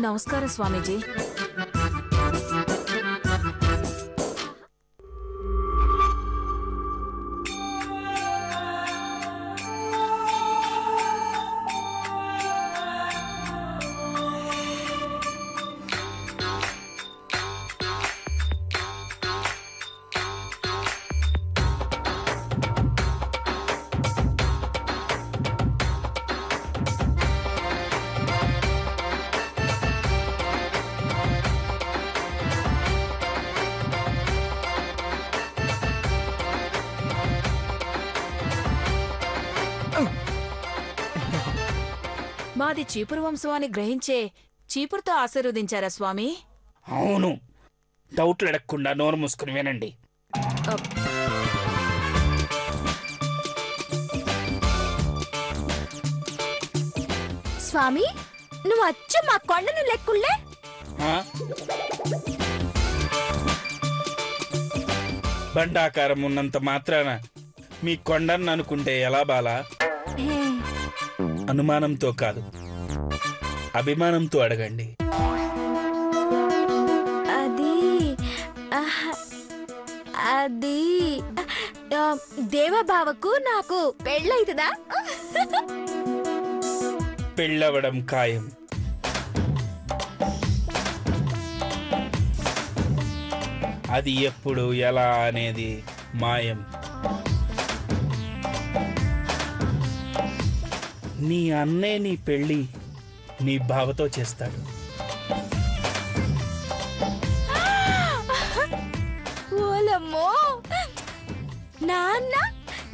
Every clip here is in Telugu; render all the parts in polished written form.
నమస్కారం స్వామీజీ. మాది చీపురు వంశవాన్ని గ్రహించే చీపురుతో ఆశీర్వదించారా స్వామి? అవును, డౌట్లు అడగకుండా నోరు మూసుకుని వినండి. స్వామి, నువ్వు అచ్చు మా కొండను లెక్కుల్లే. బండాకారం ఉన్నంత మాత్రాన మీ కొండను అనుకుంటే ఎలా బాలా? అనుమానంతో కాదు, అభిమానంతో అడగండి. అది దేవబావకు నాకు పెళ్ళైతుందా? పెళ్ళవడం ఖాయం. అది ఎప్పుడు ఎలా అనేది మాయం. నీ అన్నే నీ పెళ్ళి నీ బావతో చేస్తాడు. ఓలమ్మో, నాన్న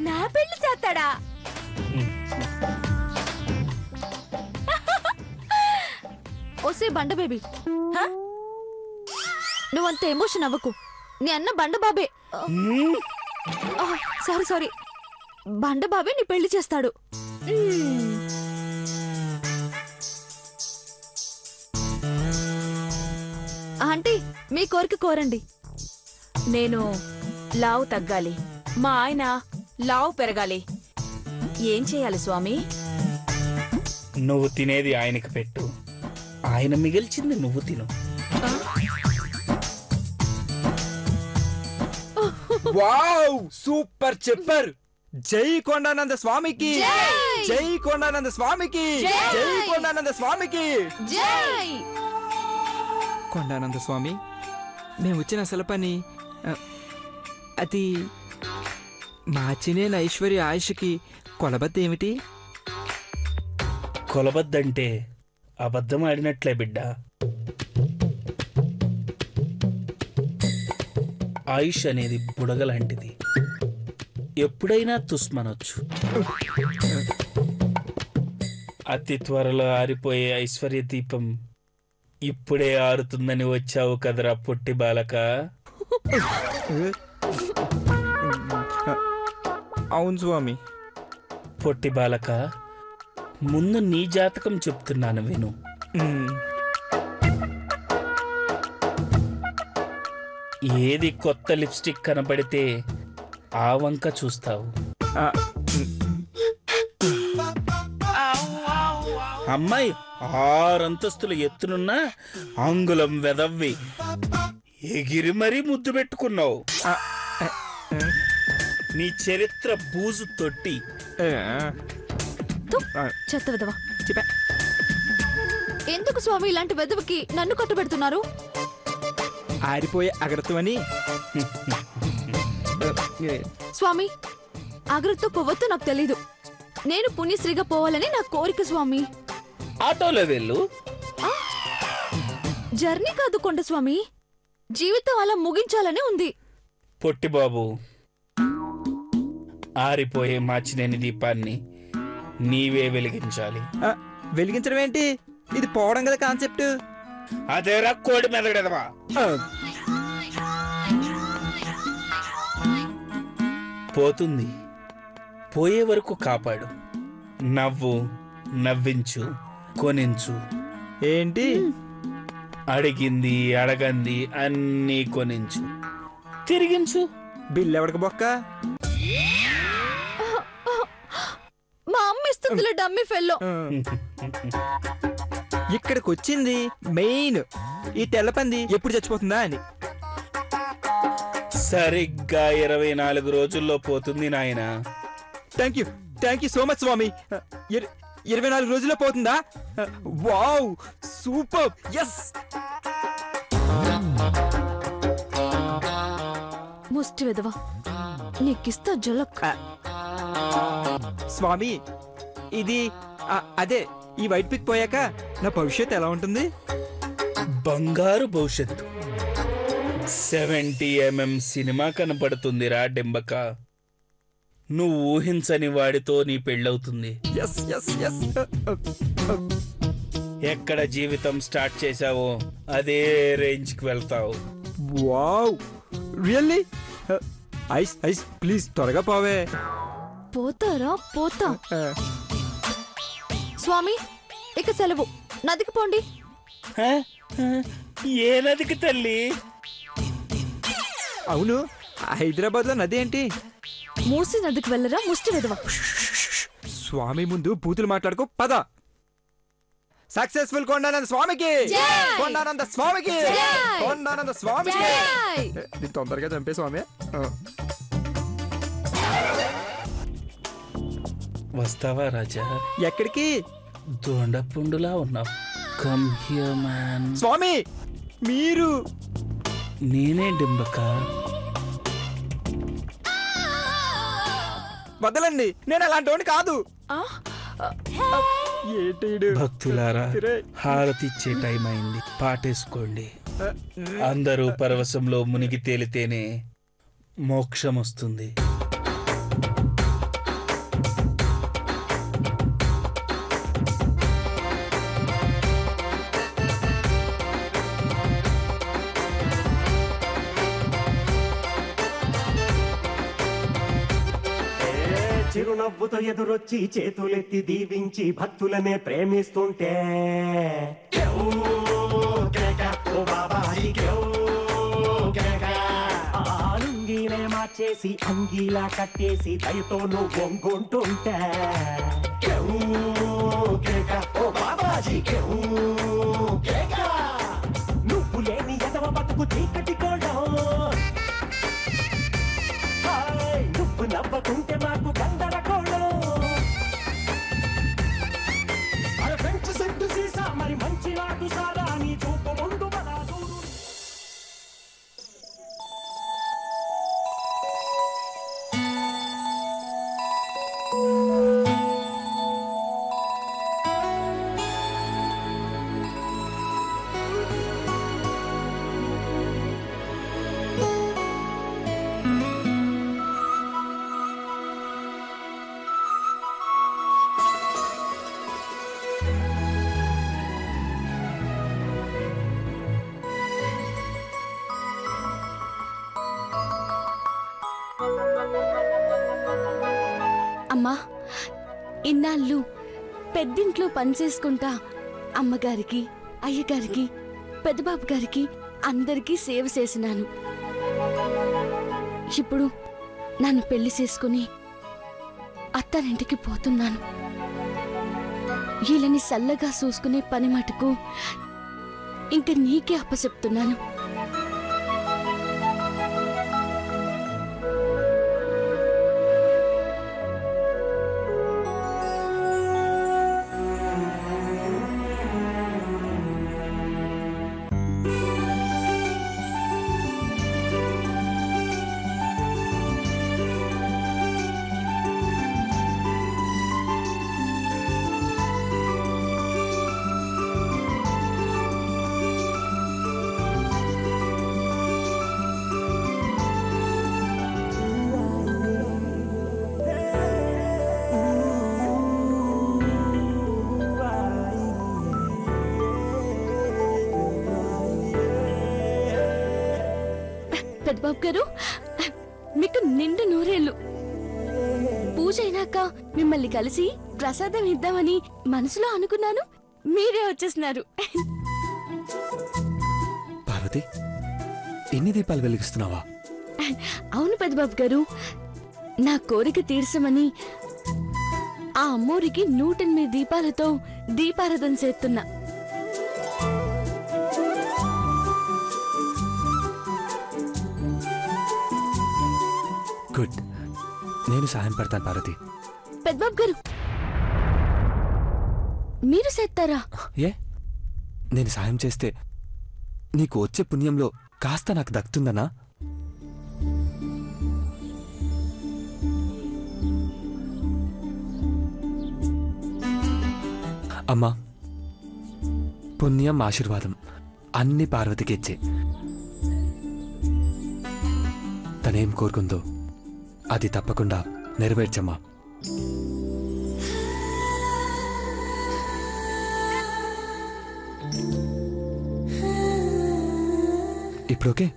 నా పెళ్లి చేస్తాడా? ఓసే బండ బేబీ, నువ్వంత ఎమోషన్ అవ్వకు. నీ అన్న బండ బాబే. సారీ సారీ, బండ బాబే నీ పెళ్లి చేస్తాడు. ఆంటీ, మీ కోరిక కోరండి. నేను లావు తగ్గాలి, మా ఆయన లావు పెరగాలి. ఏం చేయాలి స్వామి? నువ్వు తినేది ఆయనకి పెట్టు, ఆయన మిగిల్చింది నువ్వు తిను. వావ్, సూపర్ చెప్పర్. జై కొండానంద స్వామికి, జై కొండానంద స్వామికి, జై కొండానంద స్వామికి. కొండానంద స్వామి, మేము వచ్చిన అసలు పని అది మాచినేన ఐశ్వర్య ఆయుష్కి కొలబద్ద ఏమిటి? కొలబద్దంటే అబద్ధం ఆడినట్లే బిడ్డ. ఆయుష్ అనేది బుడగలాంటిది, ఎప్పుడైనా తుస్మనొచ్చు. అతి త్వరలో ఆరిపోయే ఐశ్వర్య దీపం ఇప్పుడే ఆరుతుందని వచ్చావు కదరా పొట్టి బాలక. అవును స్వామి. పొట్టి బాలక, ముందు నీ జాతకం చెప్తున్నాను విను. ఏది కొత్త లిప్స్టిక్ కనబడితే ఆ వంక చూస్తావు. అమ్మాయి 6 అంతస్తుల ఎత్తునున్న అంగుళం వెదవ్వి ఎగిరి మరీ ముద్దు పెట్టుకున్నావు. నీ చరిత్ర బూజు తొట్టి. ఎందుకు స్వామి ఇలాంటి వెదవికి నన్ను కట్టుబెడుతున్నారు? ఆరిపోయే అగరత్వని. స్వామి, అగరత్తో కొవ్వొత్తు నాకు తెలీదు. నేను పుణ్యశ్రీగా పోవాలని నా కోరిక స్వామి. ఆటోలో వెళ్ళు. జర్నీ కాదు కొండ స్వామి, జీవితం అలా ముగించాలని ఉంది. పొట్టి బాబు, ఆరిపోయే మాచినేని దీపాన్ని నీవే వెలిగించాలి. వెలిగించడం ఏంటి? ఇది పోవడం కదా కాన్సెప్ట్. అదేరా కోడి మెదగడదవా. పోతుంది. పోయే వరకు కాపాడు. నవ్వు, నవ్వించు, కొనించు. ఏంటి? అడిగింది అడగంది అన్నీ కొనించు, తిరిగించు. బిల్లు ఎవరికి బొక్క? మా అమ్మ ఇస్తుందిలే డమ్మి ఫెల్లో. ఇక్కడికి వచ్చింది మెయిన్ ఈ తెల్లపంది ఎప్పుడు చచ్చిపోతుందా అని. సరిగ్గా 24 రోజుల్లో పోతుంది నాయన. థ్యాంక్ యూ సో మచ్ స్వామి. 24 రోజుల్లో పోతుందా? Wow, super. ఎస్. ముష్టి విధవా, నీకిస్తా జలక్. స్వామి, ఇది అదే ఈ వైట్ పిక్ పోయాక నా భవిష్యత్ ఎలా ఉంటుంది? బంగారు భవిష్యత్తు. 70mm cinema కనపడుతుందిరా డెంబక. నువ్వు ఊహించని వాడితో నీ పెళ్ళవుతుంది. Yes yes yes. ఎక్కడ జీవితం స్టార్ట్ చేసావో అదే రేంజ్కి వెళ్తావు. Wow, really? Ice ice please త్వరగా పోవే. పోతారా? పోతా. స్వామి, ఇక సెలవు. నదికి పోండి. హ? ఏ నదికి తల్లి? అవును, హైదరాబాద్ లో నది ఏంటి? మూసి నదికి వెళ్ళరా ముష్టి విధవా. స్వామి ముందు బూతులు మాట్లాడుకో, పద. సక్సెస్ఫుల్ కొండానంద స్వామికి, కొండానంద స్వామికి, కొండానంద స్వామికి. దీన్ని తొందరగా చంపే స్వామి. వస్తావా రాజా? ఎక్కడికి? దొండపుండులా ఉన్నావు. Come here man. స్వామి మీరు? నేనే డెంబక. వదలండి, నేను అలాంటి వాడిని కాదు. ఏంటి భక్తులారా, హారతిచ్చే టైం అయింది, పాటేసుకోండి. అందరూ పరవశంలో మునిగి తేలితేనే మోక్షం వస్తుంది. చిరునవ్వుతో ఎదురొచ్చి చేతులెత్తి దీవించి భక్తులనే ప్రేమిస్తుంటే ఆలుంగీనే మార్చేసి అంగీలా కట్టేసి దయతో నువ్వు వంగుంటుంటే నువ్వు లేని ఎదవ బతుకు చీకటి కోడం. నువ్వు నవ్వకుంటే మాకు గందరగోళం. ఫ్రెంచ్ సెంటు సీసా మరి మంచి నాటు సారా నీ చూపు ముందు బలాదూరు. అమ్మా, ఇన్నాళ్ళు పెద్దింట్లో పనిచేసుకుంటా అమ్మగారికి, అయ్యగారికి, పెద్దబాబు గారికి అందరికీ సేవ చేసినాను. ఇప్పుడు నన్ను పెళ్లి చేసుకుని అత్తారింటికి పోతున్నాను. వీళ్ళని సల్లగా చూసుకునే పని మటుకు ఇంక నీకే అప్పచెప్తున్నాను. పెద్దబాబు గారు, మీకు నిండు నూరేళ్ళు. పూజ అయినాక మిమ్మల్ని కలిసి ప్రసాదం ఇద్దామని మనసులో అనుకున్నాను. మీరే వచ్చేస్తున్నారు. పార్వతి, ఎన్ని దీపాలు వెలిగిస్తున్నావా? అవును పెద్దబాబు గారు, నా కోరిక తీర్చమని ఆ అమ్మోరికి 108 దీపాలతో దీపారాధన చేస్తున్నా. గుడ్, నేను సాయం పడతాను పార్వతి. పెద్దబాబు గారు, మీరు చేస్తారా? ఏ, నేను సాయం చేస్తే నీకు వచ్చే పుణ్యంలో కాస్త నాకు దక్కుతుందనా? అమ్మా, పుణ్యం ఆశీర్వాదం అన్ని పార్వతికి ఇచ్చే. తనేం కోరుకుందో అది తప్పకుండా నెరవేర్చమ్మా. ఇప్పుడు ఓకే?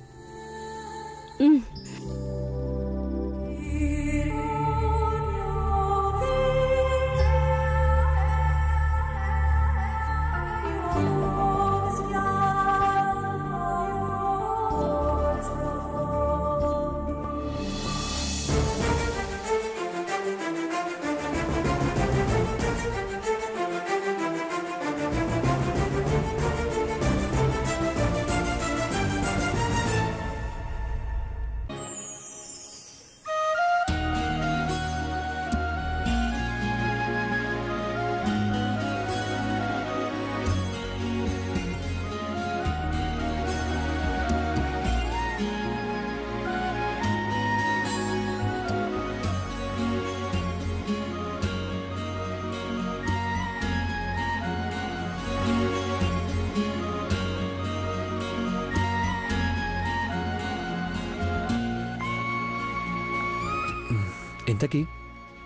ఇంతకీ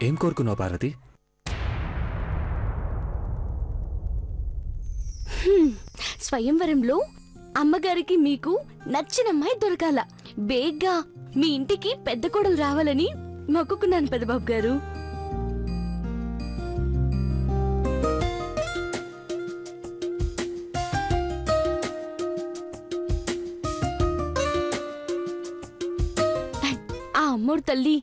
ఏం కోరుకున్నావు పార్వతి? స్వయంవరంలో అమ్మగారికి మీకు నచ్చిన అమ్మాయి దొరకాల. బేగ్గా మీ ఇంటికి పెద్ద కోడలు రావాలని మొక్కుకున్నాను పెద్దబాబు గారు. ఆ అమ్మోడు తల్లి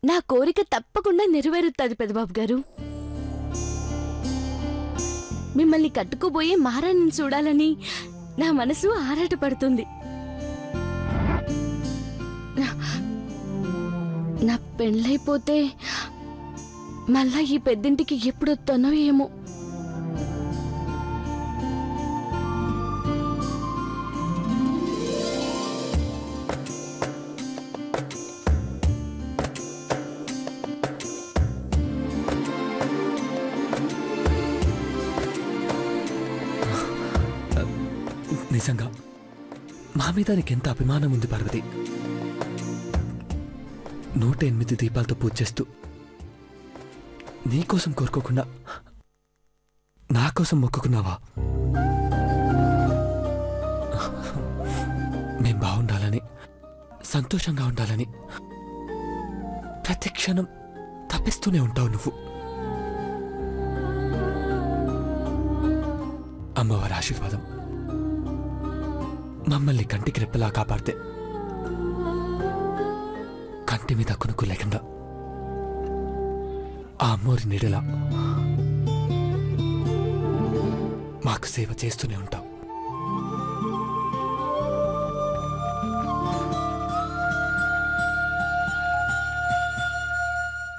నా కోరిక తప్పకుండా నెరవేరుతుంది పెద్దబాబు గారు. మిమ్మల్ని కట్టుకోబోయే మహారాణిని చూడాలని నా మనసు ఆరాటపడుతుంది. నా పెళ్ళైపోతే మళ్ళా ఈ పెద్దింటికి ఎప్పుడొస్తానో ఏమో. నిజంగా మా మీద నీకెంత అభిమానం ఉంది పార్వతి. 108 దీపాలతో పూజ చేస్తూ నీకోసం కోరుకోకుండా నా కోసం మొక్కుకున్నావా? మేం బాగుండాలని, సంతోషంగా ఉండాలని ప్రతి క్షణం తప్పిస్తూనే ఉంటావు నువ్వు. అమ్మవారి ఆశీర్వాదం మమ్మల్ని కంటికి రెప్పలా కాపాడితే కంటి మీద కునుకు లేకుండా ఆ అమ్మోరి నీడలా మాకు సేవ చేస్తూనే ఉంటావు.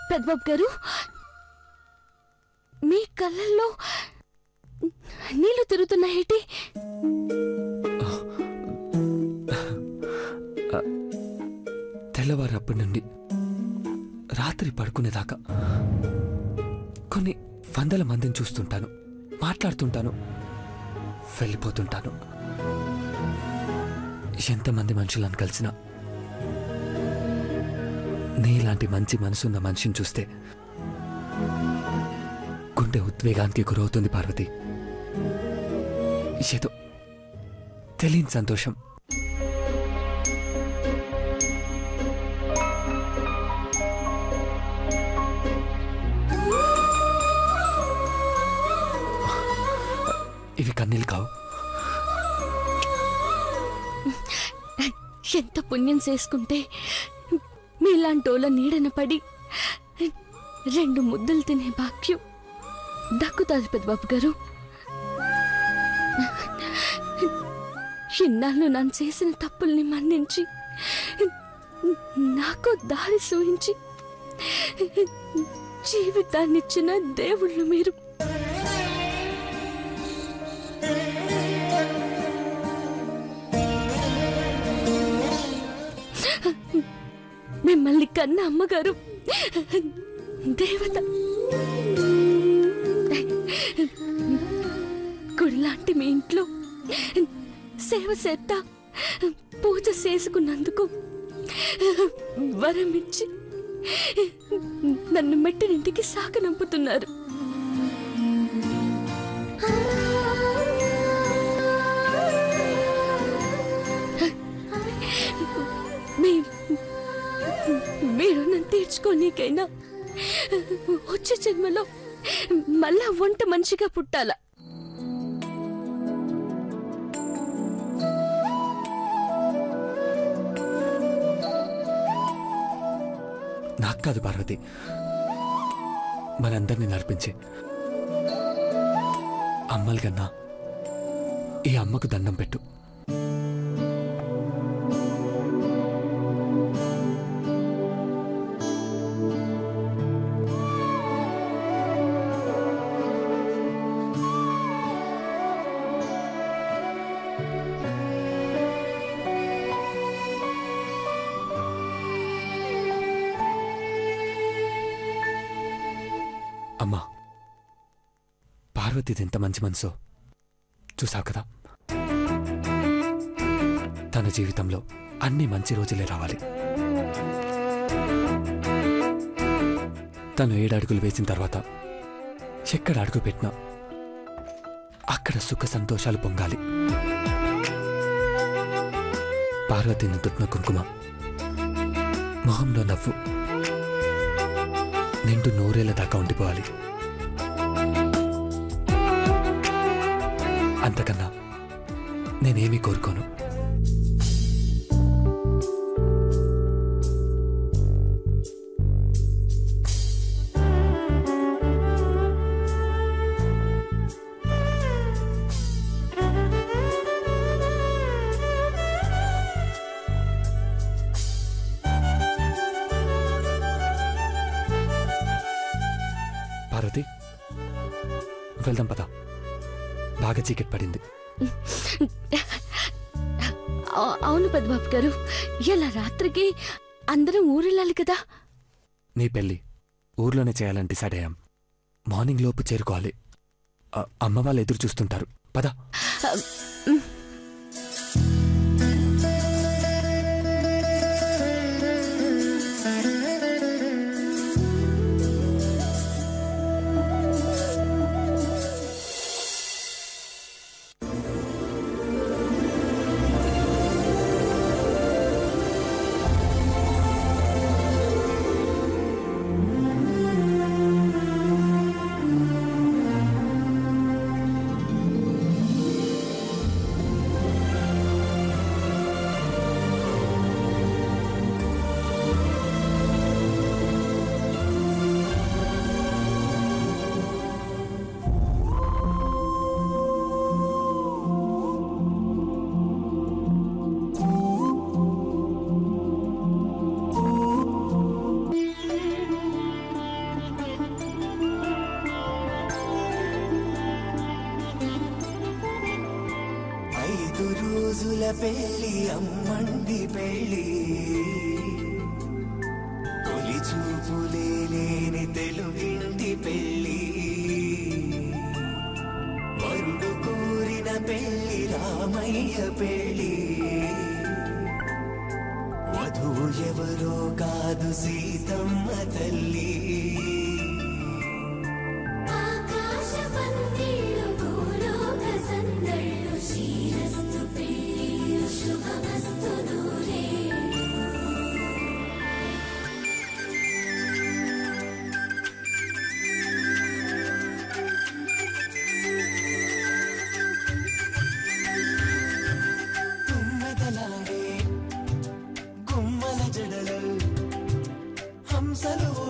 పెద్దబాబు గారు, మీ కళ్ళల్లో నీళ్లు తిరుగుతున్నాయేటి? తెల్లవారప్పటి నుండి రాత్రి పడుకునేదాకా కొన్ని వందల మందిని చూస్తుంటాను, మాట్లాడుతుంటాను, వెళ్ళిపోతుంటాను. ఎంతమంది మనుషులను కలిసినా నీలాంటి మంచి మనసున్న మనిషిని చూస్తే గుండె ఉద్వేగానికి గురవుతుంది పార్వతి. ఏదో తెలియని సంతోషం. ఇవి కన్నీళ్ళు కావు. ఎంత పుణ్యం చేసుకుంటే మీలాంటోళ్ళ నీడన పడి 2 ముద్దలు తినే భాగ్యం దక్కుతాది పెద్దబాబు గారు. ఇన్నాళ్ళు నన్ను చేసిన తప్పుల్ని మన్నించి నాకు దారి చూయించి జీవితాన్నిచ్చిన దేవుళ్ళు మీరు. మిమ్మల్ని కన్న అమ్మగారు దేవత. గుడిలాంటి మీ ఇంట్లో సేవ చేత పూజ చేసుకున్నందుకు వరం ఇచ్చి నన్ను మెట్టినింటికి సాగనంపుతున్నారు. మీరు నన్ను తీర్చుకోనీకైనా వచ్చే జన్మలో మళ్ళా వంట మనిషిగా పుట్టాల. నాకు కాదు పార్వతి, మనందరినీ నడిపించి అమ్మల కన్నా ఈ అమ్మకు దండం పెట్టు. అమ్మా, పార్వతిది ఎంత మంచి మనసో చూసావు కదా. తన జీవితంలో అన్ని మంచి రోజులే రావాలి. తను 7 అడుగులు వేసిన తర్వాత ఎక్కడ అడుగు పెట్టినా అక్కడ సుఖ సంతోషాలు పొంగాలి. పార్వతిని తుట్టిన కుంకుమ, మొహంలో నవ్వు నిండు 100 ఏళ్ల దాకా ఉండిపోవాలి. అంతకన్నా నేనేమీ కోరుకోను. పార్వతి, వెళ్దాం పద, బాగా చీకటి పడింది. అవును పెద్దబాబు గారు, ఇలా రాత్రికి అందరం ఊరెళ్ళాలి కదా. నీ పెళ్ళి ఊర్లోనే చేయాలని డిసైడ్ అయ్యాం. మార్నింగ్ లోపు చేరుకోవాలి. అమ్మ వాళ్ళు ఎదురు చూస్తుంటారు. పద. పెళ్ళి అమ్మండి పెళ్ళి, తొలి చూపులే లేని తెలుగింటి పెళ్ళి, వరుడు కోరిన పెళ్ళి రామయ్య పెళ్ళి, వధువు ఎవరో కాదు సీతమ్మ తల్లి. హంసలో